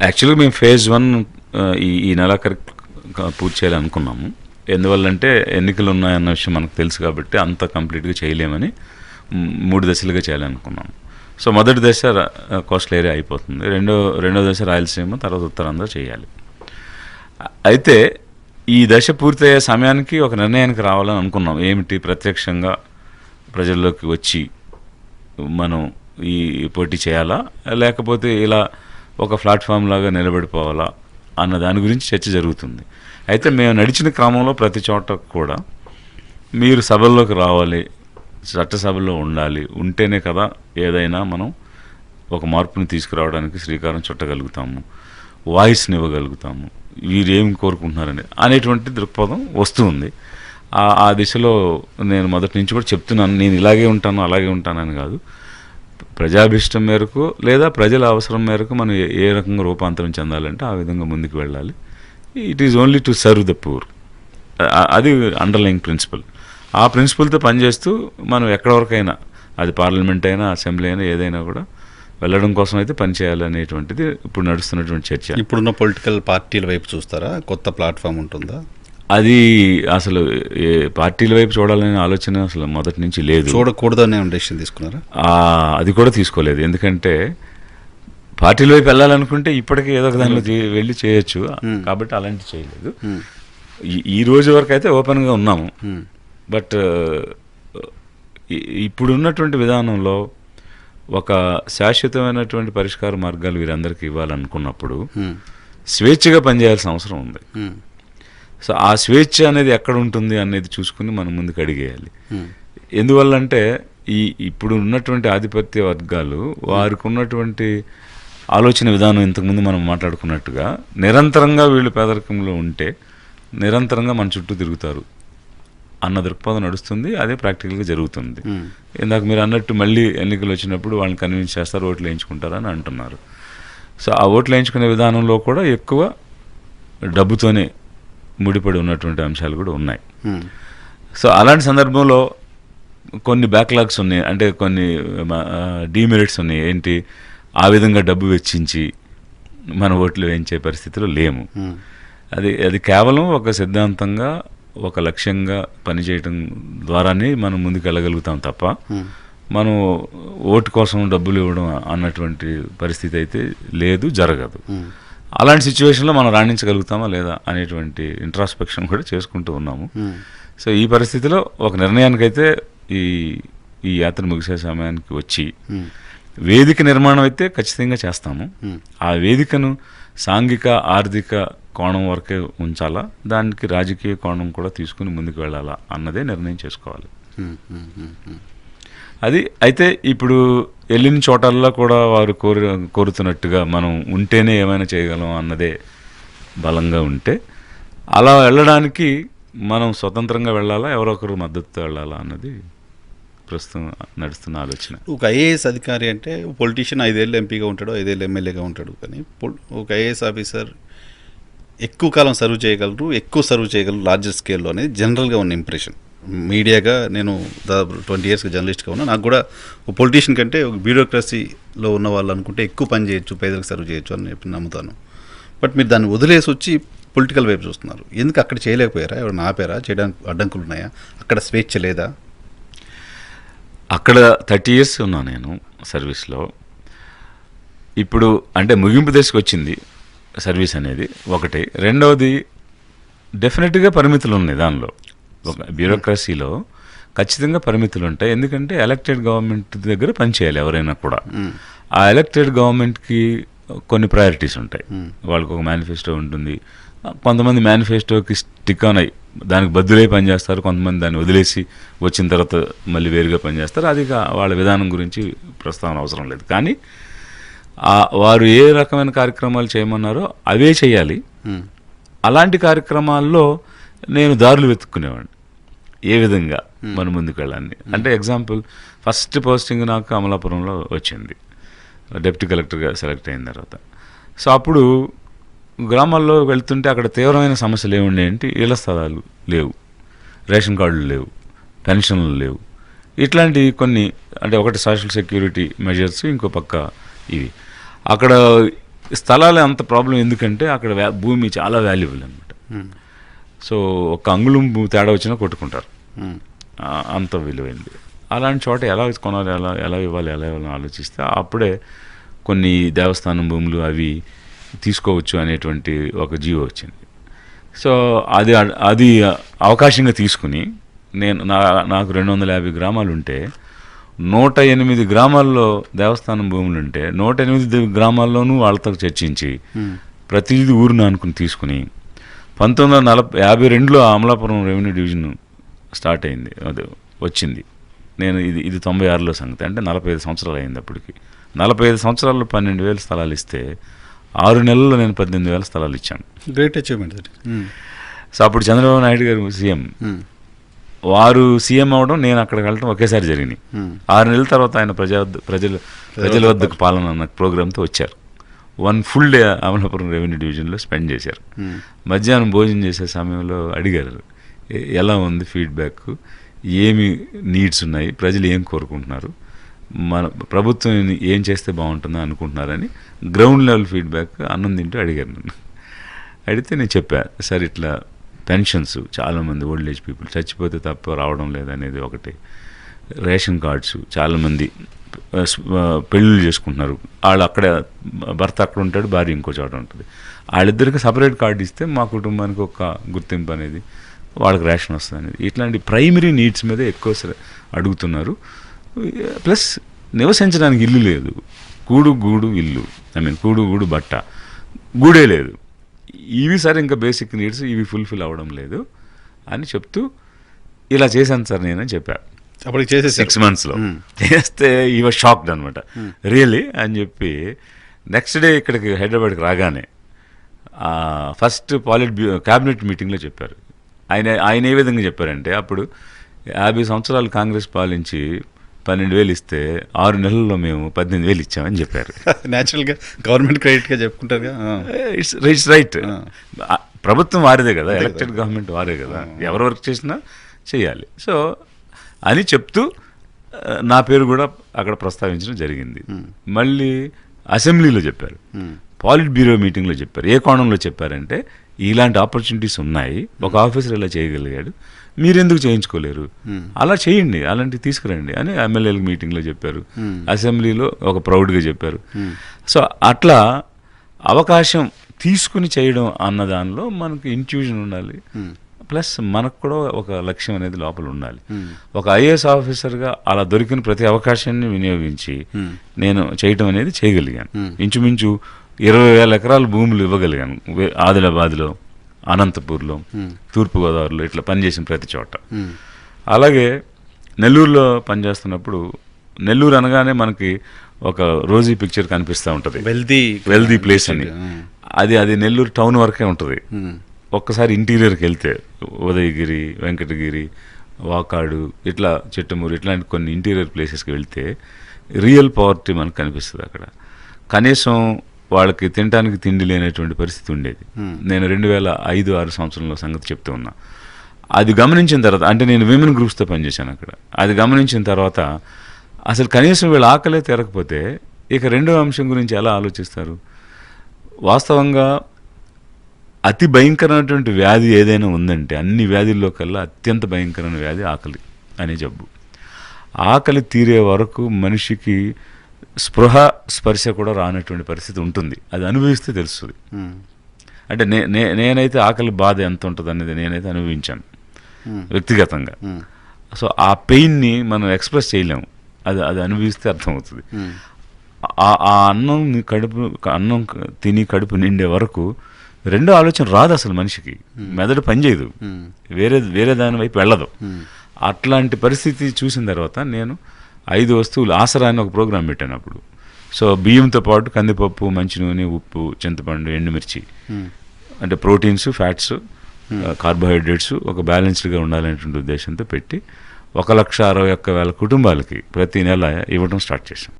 యాక్చువల్గా మేము ఫేజ్ 1 ఈ నెలాఖరు పూర్తి చేయాలనుకున్నాము. ఎందువల్లంటే ఎన్నికలు ఉన్నాయన్న విషయం మనకు తెలుసు కాబట్టి అంత కంప్లీట్గా చేయలేమని 3 దశలుగా చేయాలనుకున్నాము. సో మొదటి దశ కోస్టల్ ఏరియా అయిపోతుంది, రెండో దశ రాయలసీమ, తర్వాత ఉత్తరాంధ్ర చేయాలి. అయితే ఈ దశ పూర్తయ్యే సమయానికి ఒక నిర్ణయానికి రావాలని అనుకున్నాం. ఏమిటి, ప్రత్యక్షంగా ప్రజల్లోకి వచ్చి మనం ఈ పోటీ చేయాలా, లేకపోతే ఇలా ఒక ప్లాట్ఫామ్ లాగా నిలబడిపోవాలా అన్న దాని గురించి చర్చ జరుగుతుంది. అయితే మేము నడిచిన క్రమంలో ప్రతి చోట కూడా మీరు సభల్లోకి రావాలి, చట్టసభల్లో ఉండాలి, ఉంటేనే కదా ఏదైనా మనం ఒక మార్పుని తీసుకురావడానికి శ్రీకారం చుట్టగలుగుతాము, వాయిస్ని ఇవ్వగలుగుతాము, వీరేం కోరుకుంటున్నారని అనేటువంటి దృక్పథం వస్తుంది. ఆ దిశలో నేను మొదటి నుంచి కూడా చెప్తున్నాను, నేను ఇలాగే ఉంటాను అలాగే ఉంటానని కాదు, ప్రజాభిష్టం మేరకు లేదా ప్రజల అవసరం మేరకు మనం ఏ రకంగా రూపాంతరం చెందాలంటే ఆ విధంగా ముందుకు వెళ్ళాలి. It is only to serve the poor, అది అండర్లయింగ్ ప్రిన్సిపల్. ఆ ప్రిన్సిపల్తో పనిచేస్తూ మనం ఎక్కడి వరకైనా, అది పార్లమెంట్ అయినా అసెంబ్లీ అయినా ఏదైనా కూడా వెళ్ళడం కోసం అయితే పనిచేయాలి అనేటువంటిది ఇప్పుడు నడుస్తున్నటువంటి చర్చ. ఇప్పుడున్న పొలిటికల్ పార్టీల వైపు చూస్తారా, కొత్త ప్లాట్ఫామ్ ఉంటుందా? అది అసలు పార్టీల వైపు చూడాలనే ఆలోచన అసలు మొదటి నుంచి లేదు. చూడకూడదనే డెసిషన్ తీసుకున్నారా? అది కూడా తీసుకోలేదు. ఎందుకంటే పార్టీల వైపు వెళ్ళాలనుకుంటే ఇప్పటికీ ఏదో ఒక దానిలో వెళ్ళి చేయొచ్చు, కాబట్టి అలాంటి చేయలేదు. ఈ రోజు వరకు అయితే ఓపెన్గా ఉన్నాము. బట్ ఇప్పుడున్నటువంటి విధానంలో ఒక శాశ్వతమైనటువంటి పరిష్కార మార్గాలు వీరందరికీ ఇవ్వాలనుకున్నప్పుడు స్వేచ్ఛగా పనిచేయాల్సిన అవసరం ఉంది. సో ఆ స్వేచ్ఛ అనేది ఎక్కడ ఉంటుంది అనేది చూసుకుని మనం ముందుకు అడిగేయాలి. ఎందువల్లంటే ఇప్పుడు ఉన్నటువంటి ఆధిపత్య వర్గాలు వారికి ఉన్నటువంటి ఆలోచన విధానం ఇంతకుముందు మనం మాట్లాడుకున్నట్టుగా నిరంతరంగా వీళ్ళు పేదరికంలో ఉంటే నిరంతరంగా మన చుట్టూ తిరుగుతారు అన్న దృక్పథం నడుస్తుంది. అదే ప్రాక్టికల్గా జరుగుతుంది. ఇందాక మీరు అన్నట్టు మళ్ళీ ఎన్నికలు వచ్చినప్పుడు వాళ్ళని కన్విన్స్ చేస్తారు, ఓట్లు వేయించుకుంటారని అంటున్నారు. సో ఆ ఓట్లు వేయించుకునే విధానంలో కూడా ఎక్కువ డబ్బుతోనే ముడిపడి ఉన్నటువంటి అంశాలు కూడా ఉన్నాయి. సో అలాంటి సందర్భంలో కొన్ని బ్యాక్లాగ్స్ ఉన్నాయి, అంటే కొన్ని డీమెరిట్స్ ఉన్నాయి. ఏంటి, ఆ విధంగా డబ్బు వెచ్చించి మన ఓట్లు వేయించే పరిస్థితిలో లేము. అది కేవలం ఒక సిద్ధాంతంగా ఒక లక్ష్యంగా పనిచేయటం ద్వారానే మనం ముందుకు వెళ్ళగలుగుతాం తప్ప మనం ఓటు కోసం డబ్బులు ఇవ్వడం అన్నటువంటి పరిస్థితి అయితే లేదు, జరగదు. అలాంటి సిచ్యువేషన్లో మనం రాణించగలుగుతామా లేదా అనేటువంటి ఇంట్రాస్పెక్షన్ కూడా చేసుకుంటూ ఉన్నాము. సో ఈ పరిస్థితిలో ఒక నిర్ణయానికైతే ఈ యాత్ర ముగిసే సమయానికి వచ్చి వేదిక నిర్మాణం అయితే ఖచ్చితంగా చేస్తాము. ఆ వేదికను సాంఘిక ఆర్థిక కోణం వరకే ఉంచాలా, దానికి రాజకీయ కోణం కూడా తీసుకుని ముందుకు వెళ్ళాలా అన్నదే నిర్ణయం చేసుకోవాలి. అది అయితే ఇప్పుడు వెళ్ళిన చోటల్లో కూడా వారు కోరుతున్నట్టుగా మనం ఉంటేనే ఏమైనా చేయగలం అన్నదే బలంగా ఉంటే అలా వెళ్ళడానికి మనం స్వతంత్రంగా వెళ్ళాలా, ఎవరో ఒకరు మద్దతుతో వెళ్ళాలా అన్నది ప్రస్తుతం నడుస్తున్న ఆలోచన. ఒక ఐఏఎస్ అధికారి అంటే పొలిటీషియన్ 5 ఏళ్ళు ఎంపీగా ఉంటాడు, 5 ఏళ్ళు ఎమ్మెల్యేగా ఉంటాడు. కానీ ఒక ఐఏఎస్ ఆఫీసర్ ఎక్కువ కాలం సర్వ్ చేయగలరు లార్జర్ స్కేల్లో అనేది జనరల్గా ఉన్న ఇంప్రెషన్. మీడియాగా నేను దాదాపు 20 ఇయర్స్గా జర్నలిస్ట్గా ఉన్నా. నాకు కూడా ఒక పొలిటీషియన్ కంటే ఒక బ్యూరోక్రసీలో ఉన్న వాళ్ళు అనుకుంటే ఎక్కువ పని చేయొచ్చు, పేదలకు సర్వ్ చేయొచ్చు అని చెప్పి నమ్ముతాను. బట్ మీరు దాన్ని వదిలేసి వచ్చి పొలిటికల్ వైపు చూస్తున్నారు. ఎందుకు అక్కడ చేయలేకపోయారా? ఎవరైనా ఆపారా? చేయడానికి అడ్డంకులు ఉన్నాయా? అక్కడ స్వేచ్ఛ లేదా? అక్కడ 30 ఇయర్స్ ఉన్నా నేను సర్వీస్లో. ఇప్పుడు అంటే ముగింపు దశకు వచ్చింది సర్వీస్ అనేది ఒకటి. రెండవది డెఫినెట్గా పరిమితులు ఉన్నాయి దానిలో. ఒక బ్యూరోక్రసీలో ఖచ్చితంగా పరిమితులు ఉంటాయి. ఎందుకంటే ఎలక్టెడ్ గవర్నమెంట్ దగ్గర పనిచేయాలి ఎవరైనా కూడా. ఆ ఎలక్టెడ్ గవర్నమెంట్కి కొన్ని ప్రయారిటీస్ ఉంటాయి. వాళ్ళకి ఒక మేనిఫెస్టో ఉంటుంది. కొంతమంది మేనిఫెస్టోకి స్టిక్ ఆన్ అయ్యి దానికి బద్దులై పనిచేస్తారు, కొంతమంది దాన్ని వదిలేసి వచ్చిన తర్వాత మళ్ళీ వేరుగా పనిచేస్తారు. అది వాళ్ళ విధానం గురించి ప్రస్తావన అవసరం లేదు. కానీ వారు ఏ రకమైన కార్యక్రమాలు చేయమన్నారో అవే చేయాలి. అలాంటి కార్యక్రమాల్లో నేను దారులు వెతుక్కునేవాడిని, ఏ విధంగా మన ముందుకు వెళ్ళాలని. అంటే ఎగ్జాంపుల్, ఫస్ట్ పోస్టింగ్ నాకు అమలాపురంలో వచ్చింది, డిప్యూటీ కలెక్టర్గా సెలెక్ట్ అయిన తర్వాత. సో అప్పుడు గ్రామాల్లో వెళ్తుంటే అక్కడ తీవ్రమైన సమస్యలు ఏముండేంటి, ఇళ్ల స్థలాలు లేవు, రేషన్ కార్డులు లేవు, పెన్షన్లు లేవు, ఇట్లాంటి కొన్ని, అంటే ఒకటి సోషల్ సెక్యూరిటీ మెజర్స్, ఇంకో పక్క ఇవి. అక్కడ స్థలాలు అంత ప్రాబ్లం ఎందుకంటే అక్కడ భూమి చాలా వాల్యుబుల్ అనమాట. సో ఒక అంగుళం తేడా వచ్చినా కొట్టుకుంటారు, అంత విలువైంది. అలాంటి చోట ఎలా కొనాలి, ఎలా ఇవ్వాలి ఆలోచిస్తే అప్పుడే కొన్ని దేవస్థానం భూములు అవి తీసుకోవచ్చు అనేటువంటి ఒక జీవో వచ్చింది. సో అది అవకాశంగా తీసుకుని నాకు 250 గ్రామాలు ఉంటే 108 గ్రామాల్లో దేవస్థానం భూములు ఉంటే 108 గ్రామాల్లోనూ వాళ్ళతో చర్చించి ప్రతిదీ ఊరిని అనుకుని తీసుకుని 1952లో అమలాపురం రెవెన్యూ డివిజన్ స్టార్ట్ అయింది, అది వచ్చింది. ఇది 96లో సంగతి, అంటే 45 సంవత్సరాలు అయింది అప్పటికి. 45 సంవత్సరాల్లో 12,000 స్థలాలు ఇస్తే 6 నెలల్లో నేను 18,000 స్థలాలు ఇచ్చాను. Great achievement. సో అప్పుడు చంద్రబాబు నాయుడు గారు సీఎం, వారు సీఎం అవడం, నేను అక్కడికి వెళ్ళడం ఒకేసారి జరిగినాయి. 6 నెలల తర్వాత ఆయన ప్రజల వద్దకు పాలన అన్న ప్రోగ్రాంతో వచ్చారు. 1 ఫుల్ డే అమలాపురం రెవెన్యూ డివిజన్లో స్పెండ్ చేశారు. మధ్యాహ్నం భోజనం చేసే సమయంలో అడిగారు, ఎలా ఉంది ఫీడ్బ్యాక్, ఏమి నీడ్స్ ఉన్నాయి, ప్రజలు ఏం కోరుకుంటున్నారు, మన ప్రభుత్వం ఏం చేస్తే బాగుంటుందో అనుకుంటున్నారని గ్రౌండ్ లెవెల్ ఫీడ్బ్యాక్ అన్నం తింటూ అడిగారు నన్ను. అడిగితే నేను చెప్పా, సార్ ఇట్లా పెన్షన్స్ చాలామంది ఓల్డ్ ఏజ్ పీపుల్ చచ్చిపోతే తప్ప రావడం లేదనేది ఒకటి, రేషన్ కార్డ్స్ చాలామంది పెళ్ళిళ్ళు చేసుకుంటున్నారు, వాళ్ళు అక్కడే భర్త అక్కడ ఉంటాడు, భార్య ఇంకో చోట ఉంటుంది, వాళ్ళిద్దరికి సపరేట్ కార్డు ఇస్తే మా కుటుంబానికి ఒక గుర్తింపు అనేది, వాళ్ళకి రేషన్ వస్తుంది అనేది, ఇట్లాంటి ప్రైమరీ నీడ్స్ మీద ఎక్కువ అడుగుతున్నారు. ప్లస్ నివసించడానికి ఇల్లు లేదు, గూడు ఇల్లు, గూడు బట్ట, గూడే లేదు, ఇవి సార్ ఇంకా బేసిక్ నీడ్స్, ఇవి ఫుల్ఫిల్ అవ్వడం లేదు అని చెప్తూ ఇలా చేశాను సార్ నేనని చెప్పా. అప్పటికి చేసే 6 monthsలో చేస్తే ఈ వాజ్ షాక్డ్ అనమాట, రియలీ అని చెప్పి. నెక్స్ట్ డే ఇక్కడికి హైదరాబాద్కి రాగానే ఫస్ట్ క్యాబినెట్ మీటింగ్లో చెప్పారు. ఆయన ఏ విధంగా చెప్పారంటే, అప్పుడు 50 సంవత్సరాలు కాంగ్రెస్ పాలించి 12,000 ఇస్తే 6 నెలల్లో మేము 18,000 ఇచ్చామని చెప్పారు. న్యాచురల్గా గవర్నమెంట్ క్రెడిట్గా చెప్పుకుంటారు. ఇట్స్ రైట్, ప్రభుత్వం వారిదే కదా, ఎలక్టెడ్ గవర్నమెంట్ వారే కదా, ఎవరు వర్క్ చేసినా చేయాలి. సో అని చెప్తూ నా పేరు కూడా అక్కడ ప్రస్తావించడం జరిగింది. మళ్ళీ అసెంబ్లీలో చెప్పారు, పాలిట్ బ్యూరో మీటింగ్లో చెప్పారు. ఏ కోణంలో చెప్పారంటే, ఇలాంటి ఆపర్చునిటీస్ ఉన్నాయి, ఒక ఆఫీసర్ ఇలా చేయగలిగాడు, మీరెందుకు చేయించుకోలేరు, అలా చేయండి, అలాంటివి తీసుకురండి అని ఎమ్మెల్యేల మీటింగ్లో చెప్పారు, అసెంబ్లీలో ఒక ప్రౌడ్గా చెప్పారు. సో అట్లా అవకాశం తీసుకుని చేయడం అన్న దానిలో మనకు ఇంట్యూషన్ ఉండాలి, ప్లస్ మనకు కూడా ఒక లక్ష్యం అనేది లోపల ఉండాలి. ఒక ఐఏఎస్ ఆఫీసర్గా అలా దొరికిన ప్రతి అవకాశాన్ని వినియోగించి నేను చేయటం అనేది చేయగలిగాను. ఇంచుమించు 20,000 ఎకరాల భూములు ఇవ్వగలిగాను ఆదిలాబాద్లో, అనంతపూర్లో, తూర్పుగోదావరిలో, ఇట్లా పనిచేసిన ప్రతి చోట. అలాగే నెల్లూరులో పనిచేస్తున్నప్పుడు, నెల్లూరు అనగానే మనకి ఒక రోజీ పిక్చర్ కనిపిస్తూ ఉంటుంది, వెల్దీ ప్లేస్ అని. అది నెల్లూరు టౌన్ వరకే ఉంటుంది. ఒక్కసారి ఇంటీరియర్కి వెళ్తే ఉదయగిరి, వెంకటగిరి, వాకాడు, ఇట్లా చిట్టమూరు, ఇట్లాంటి కొన్ని ఇంటీరియర్ ప్లేసెస్కి వెళ్తే రియల్ పవర్టీ మనకు కనిపిస్తుంది. అక్కడ కనీసం వాళ్ళకి తినడానికి తిండి లేనటువంటి పరిస్థితి ఉండేది. నేను 2005-6 సంవత్సరంలో సంగతి చెప్తూ ఉన్నా. అది గమనించిన తర్వాత, అంటే నేను విమెన్ గ్రూప్స్తో పనిచేశాను అక్కడ, అది గమనించిన తర్వాత అసలు కనీసం వీళ్ళ ఆకలే తీరకపోతే ఇక రెండో అంశం గురించి ఎలా ఆలోచిస్తారు? వాస్తవంగా అతి భయంకరమైనటువంటి వ్యాధి ఏదైనా ఉందంటే, అన్ని వ్యాధుల్లో కల్లా అత్యంత భయంకరమైన వ్యాధి ఆకలి అనే జబ్బు. ఆకలి తీరే వరకు మనిషికి స్పృహ స్పర్శ కూడా రానటువంటి పరిస్థితి ఉంటుంది. అది అనుభవిస్తే తెలుస్తుంది. అంటే నేనైతే ఆకలి బాధ ఎంత ఉంటుంది అనేది నేనైతే అనుభవించాను వ్యక్తిగతంగా. సో ఆ పెయిన్ని మనం ఎక్స్ప్రెస్ చేయలేము, అది అనుభవిస్తే అర్థమవుతుంది. ఆ అన్నం తిని కడుపు నిండే వరకు రెండో ఆలోచన రాదు అసలు మనిషికి, మెదడు పనిచేయదు, వేరే దాని వైపు వెళ్ళదు. అట్లాంటి పరిస్థితి చూసిన తర్వాత నేను 5 వస్తువులు ఆసరా అని ఒక ప్రోగ్రాం పెట్టాను అప్పుడు. సో బియ్యంతో పాటు కందిపప్పు, మంచి నూనె, ఉప్పు, చింతపండు, ఎండుమిర్చి, అంటే ప్రోటీన్స్, ఫ్యాట్స్, కార్బోహైడ్రేట్స్ ఒక బ్యాలెన్స్డ్గా ఉండాలనేటువంటి ఉద్దేశంతో పెట్టి 1,61,000 కుటుంబాలకి ప్రతి నెల ఇవ్వడం స్టార్ట్ చేశాం.